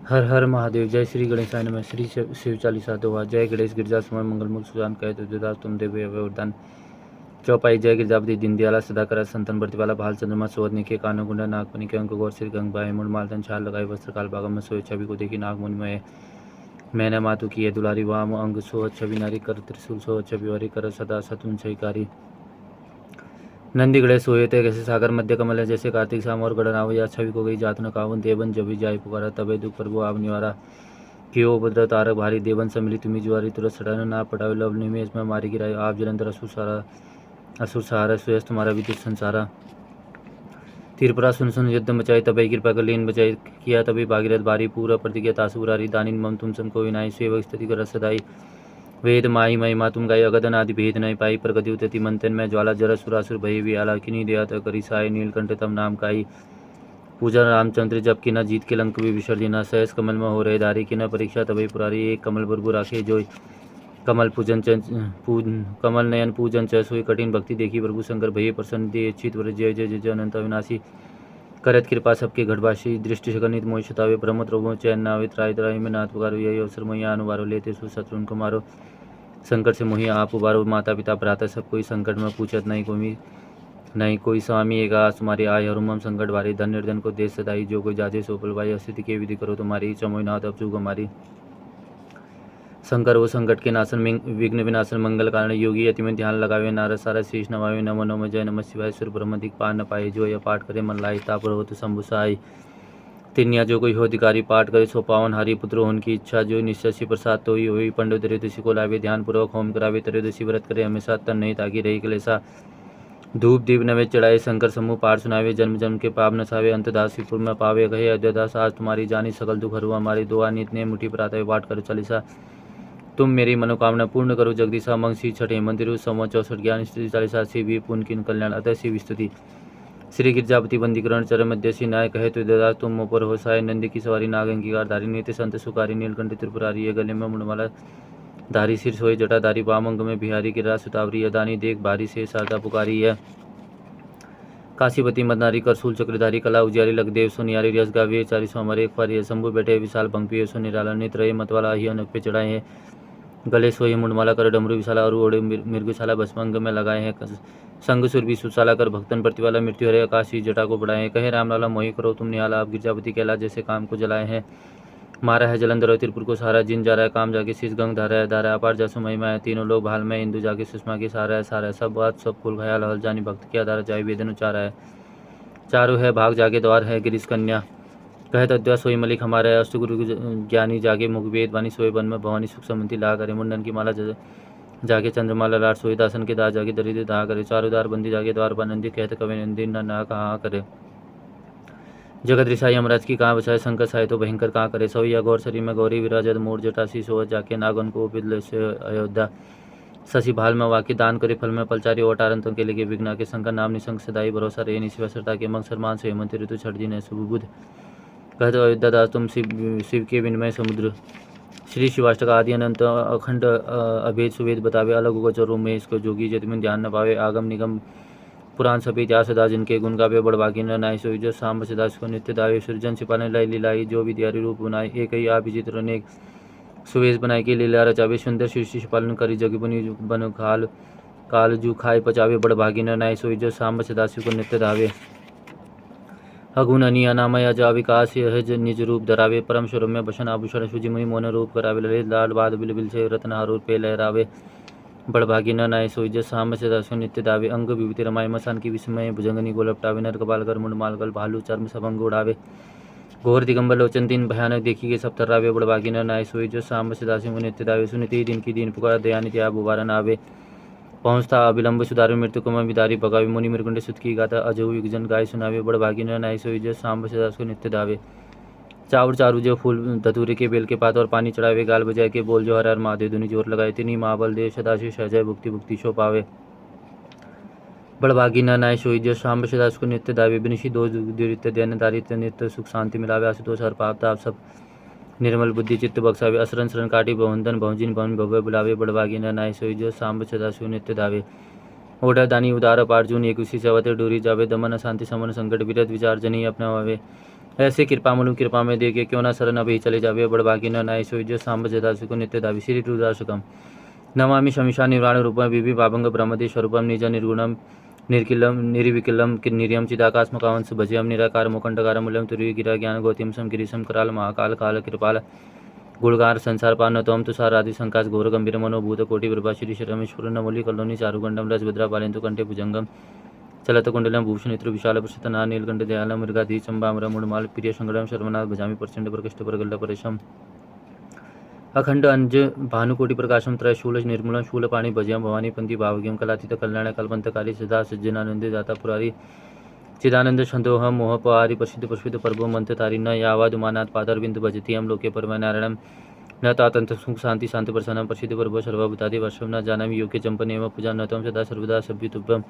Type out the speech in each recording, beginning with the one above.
हर हर महादेव। जय श्री गणेशाय नमः। श्री शिव चालीसा दोहा। जय गणेश गिरजा सुमन मंगलमूल सुजान कहे तुझदास तुम देव वरदान। चौपाई। जय गिरजापति दीनदयाला सदाकरा संतन प्रतिपाला भाल चंद्रमा सोवरनी के कानो गुंडा नागपनि के अंक गौर श्री गंग बाय मुंड मालतन छाल लगाए वस्त्र काल बागम में सोए छवि को देखी नाग मुनि में मैंने मातु की है दुलारी वाम अंग सो छवि नारी कर त्रिशूल सो छवि हरि कर सदा सतुन छयकारी। नंदी गड़े सोए थे कैसे सागर मध्य कमल है जैसे कार्तिक शाम और गढ़ या छवि को गई जात न कावन देवन जब जाय पुकारा तबे दुख प्रभु आव निवारा क्यों उपद्र तारक भारी देवन सम्मिली तुम्ही जुआरी तुरंत सड़न ना पटावे लव निमेश में मारी गिराई आप जलंधर असुर सहारा सुयस तुम्हारा विद्युत संसारा। तीरपरा सुन सुन युद्ध मचाई तबे कृपा कर लीन बचाई किया तभी भागीरथ बारी पूरा प्रतिज्ञा तासुरारी दानिन मम तुम सन को विनाई सेवक स्थिति कर सदाई वेद माई महिमा तुम गाई अगदन आदि भेद नहीं पाई प्रगति उतति मंथन में ज्वाला जर सुरासुर भय भी आला किनी दया करी साय नीलकंठ तम नाम काई पूजा रामचंद्र जब कि न जीत के लंक भी विसर्जना सहस कमल में हो रहे धारी की न परीक्षा तभी पुरारी एक कमल बुरबु राखे जो कमल कमल नयन पूजन च सोई कठिन भक्ति देखी प्रभु शंकर भय प्रसन्न दे चित वर जय जय जय अनंत अविनाशी करत कृपा सबके घटवासी दृष्टि सकनित मोहि सतावे प्रमोद प्रभु चैन नावे त्राय त्राय में नाथ पुकारो यही अवसर मोहिया अनुवारो लेते शत्रु को मारो संकट से मोहिया आप उबारो माता पिता भ्राता सब कोई संकट में पूछत नहीं कोई स्वामी एक आस तुम्हारी आय हरुमम संकट भारी धन निर्धन को देश सदाई जो कोई जाजे सोपल भाई स्थिति के विधि करो तुम्हारी चमोई नाथ अब चूक हमारी शंकर वो संकट के नाशन विघ्न विनाशन मंगल कारण योगी अति में ध्यान लगावे नारद सारा शीश नवावे नमो नमो जय नमः शिवाय सुर ब्रह्म दिख पार न पाए जो यह पाठ करे मन लाई तापर हो तो शंभुसाई तिन्या जो कोई हो अधिकारी पाठ करे सो पावन हारी पुत्र हो उनकी इच्छा जो निश्चय प्रसाद तो ही हुई पंडित त्रयोदशी को लावे ध्यान पूर्वक होम करावे त्रयोदशी व्रत करे हमेशा तन नहीं ताकि रही कलेसा धूप दीप नवे चढ़ाए शंकर समूह पाठ सुनावे जन्म जन्म के पाप नसावे अंतदासीपुर में पावे कहे अयोध्यादास आज तुम्हारी जानी सकल दुख हरु हमारी दुआ नित ने मुठी प्रातः पाठ करो चालीसा तुम मेरी मनोकामना पूर्ण करो जगदीशा मंगसी छठे मंदिर सम 64 ज्ञान स्थिति चालीसा से भी पुण्य किन कल्याण अतः शिव स्तुति श्री गिरजापति बंदीकरण चरण मध्य श्री नाय कहे तो दादा तुम ऊपर हो साय नंदी की सवारी नाग अंगीकार धारी नित्य संत सुकारी नीलकंठ त्रिपुरारी ये गले में मुंडमाला धारी सिर सोए जटाधारी वाम अंग में बिहारी गिरा सुतावरी अदानी देख भारी से शारदा पुकारी है काशीपति मदनारी करसूल चक्रधारी कला उजियारी लखदेव सोनियारी रस गावी चारी सोमरे एक पारी शंभु बैठे विशाल पंक्ति सो निराला नित रहे मतवाला ही अनक पे चढ़ाए हैं गले सोए मुंडमाला कर डमरू विशाला और ओढ़े मृगशाला भस्मंग में लगाए हैं संग सुर भी सुशाला कर भक्तन प्रतिवाला मृत्यु हरे आकाशी जटा को बढ़ाए कहे रामलाला मोहि करो तुम निहाला आप गिरजापति कैला जैसे काम को जलाए हैं मारा है जलंधर त्रिपुर को सहारा जिन जा रहा है काम जाके शीश गंग धारा है धारा अपार जसो महिमा है तीनों लोग भाल में इंदु जाके सुषमा की सहारा है सब बात सब फूल खयाल हल जानी भक्त की आधार जाय वेदन उचारा है चारों है भाग जाके द्वार है गिरीश कन्या कहत अद्या सोई मलिक हमारा है अष्टगुरु ज्ञानी जागे मुखवेद वाणी सोए वन में भवानी सुख समृद्धि ला करे मुंडन की माला जाके चंद्रमाला लाट सोई दासन के दार जाके दरिद्र धा करे चारों दार बंदी जाके द्वार पर नंदी कहते कवि नंदी ना कहाँ करे जगत ऋषाई यमराज की कहाँ बचाए संकट साय तो भयंकर कहाँ करे सवैया गौर शरीर में गौरी विराजत मूर जटासी सोवत जाके नागन को पिदल से अयोध्या शशि भाल में वाक्य दान करे फल में पलचारी ओटारंतों के लिए विघ्ना के शंकर नाम निशंक सदाई भरोसा रे निशिवा सरता के मंग सरमान से हेमंत ऋतु छठ जी ने शुभ बुध कहते अयोध्या दास तुम शिव के विनिमय समुद्र श्री शिवाष्टक आदि अनंत अखंड अभेद सुवेद बतावे अलग गोचरों में इसको जोगी जतमिन ध्यान न पावे आगम निगम पुराण सभी इतिहास सदा जिनके गुण गावे बड़भागी न नाय सोई जो शाम सदा को नित्य दावे सृजन सिपाने लाई लीलाई जो विद्यारी रूप बनाए एक ही आप विचित्र अनेक सुवेश बनाए के लीला रचावे सुंदर शिव पालन करी जग बनी बन खाल काल जू खाए पचावे बड़भागी न नाय सोई जो शाम सदा को नित्य दावे अगुण अनिया नामय जा विकास हज निज रूप धरावे परम स्वरूप में भशन आभूषण सुजि मुनि मोन रूप करावे ललित लाल बाद बिल बिल से रत्न हारूर पे लहरावे बड़भागी न नाय सोई जस साम से दासो नित्य दावे अंग विभूति रमाय मसान की विस्मय भुजंगनी गोलपटावे नर कपाल कर मुंड मालगल भालू चर्म सबंग उड़ावे घोर दिगंबर लोचन दिन भयानक देखी के सब तर्रावे बड़भागी न नाय सोई जो साम से दासो नित्य दावे सुनिति दिन की दिन पुकार दयानित आप उबारन आवे पहुँचता अविलंब सुधारू मृत्यु कुम विदारी भगावे मुनि मृकुंड सुत की गाता अजहु विजन गाय सुनावे बड़भागी न नाय सोई जो सांब से दास को नित्य दावे चावर चारू जो फूल धतूरे के बेल के पात और पानी चढ़ावे गाल बजाए के बोल जो हर हर महादेव धुनि जोर लगाए तिनी महाबल देव सदाशिव सहजय भुक्ति भुक्ति शो पावे बड़भागी न नाय सोई जो सांब से दास को नित्य दावे बिनिशी दोष दुरित्य दैन दारित्य नित्य सुख शांति मिलावे आशुतोष हर पाप ताप सब निर्मल बुद्धि चित्त बक्सावे असरण शरण काटी बहुंदन बहुजिन भवन भव्य बुलावे बड़भागी न नाय सोई जो सांब सदाशिव नित्य दावे ओढ़ा दानी उदार पार्जुन एक उसी सवते डोरी जावे दमन शांति समन संकट विरत विचार जनी अपनावे ऐसे कृपा मुलु कृपा में देखे क्यों न शरण अभी चले जावे बड़भागी न नाय सोईजो सांब जदासु को नित्य दावी श्री रुद्राशकम नमामि शमिषा निर्वाण रूपम विभि पावंग ब्रह्मदि स्वरूपम निज निर्गुणम निर्किलम निर्विकलम निर्यम चिदाकाशमकावं सुभजयम निराकार मुकंडकारमूलम तुरी गिरा ज्ञान गौतम सम गिरीशम कराल महाकाल काल कृपाल गुणगार संसार पान तोम तुषार आदि संकाश घोर गंभीर मनोभूत कोटि प्रभा श्री रमेश्वर नमोली कलोनी चारुगंडम रजभद्रा पालयन्तु कंठे भुजंगम चलत कुंडलम भूषण नेत्र विशाल प्रसन्ना नीलकंठ दयाल मृगाधी चंबामर मुंडमाल प्रिय संगडम शर्मनाथ भजामि प्रचंड प्रकृष्ट प्रगल्ल परेशम अखंड अंज भानुकोटि प्रकाशम त्रयशूल निर्मूलन शूल पाणी भजयम भवानी पंथी भावग्यम कलातीत कल्याण कल्पंतकारी सदा सज्जनानंद दाता पुरारी चिदानंद संदोह मोहपहारी प्रसिद्ध प्रसिद्ध प्रभु मंत्र तारी न यावाद उमानाथ पादरविंद भजती हम लोके परमनारायणम न तातंत सुख शांति शांत प्रसन्नम प्रसिद्ध प्रभु सर्वभूतादि वर्षम न जानामि योग्य चंप नेम पूजा न तम सदा सर्वदा सभ्युतुभ्यम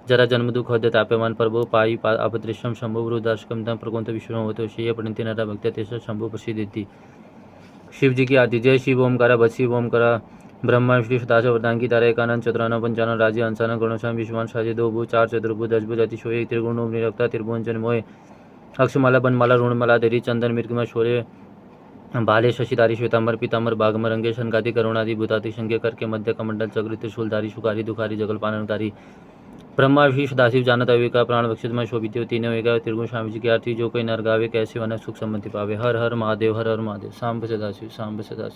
जरा जन्म दुख हद ताप्यमान प्रभु पायी अपदृश्यम शंभु वृद्धाशकम तम प्रकोंत विश्व होतो शेय पठंती नरा भक्त तेष शंभु प्रसिद्धि शिव जी की आदि जय शिव ओमकारा भज शिव ओमकारा ब्रह्मा विष्णु सदाश वरदान की तारा एकानंद चतुरानन पंचानन राज्य अंशानन गणोशान विश्वान साजे दो भू चार चतुर्भुज दशभुज अतिशोय त्रिगुण ओम निरक्ता त्रिभुवन जन्मोय अक्षमाला बनमाला ऋणमाला धरी चंदन मृगमा शोरे बाले शशिधारी श्वेतांबर पीतांबर बागमरंगे शनकादि करुणादि भूताति शंके करके मध्य कमंडल चक्र त्रिशूलधारी शुकारी दुखारी जगल पालनकारी ब्रह्मा विष्णु सदाशिव जानत अविका प्राण भक्षित में शोभित तीनों वेगा त्रिगुण स्वामी जी की आरती जो कोई नर गावे कैसे वन सुख संबंधि पावे हर हर महादेव शांब सदाशिव शांब सदाशिव।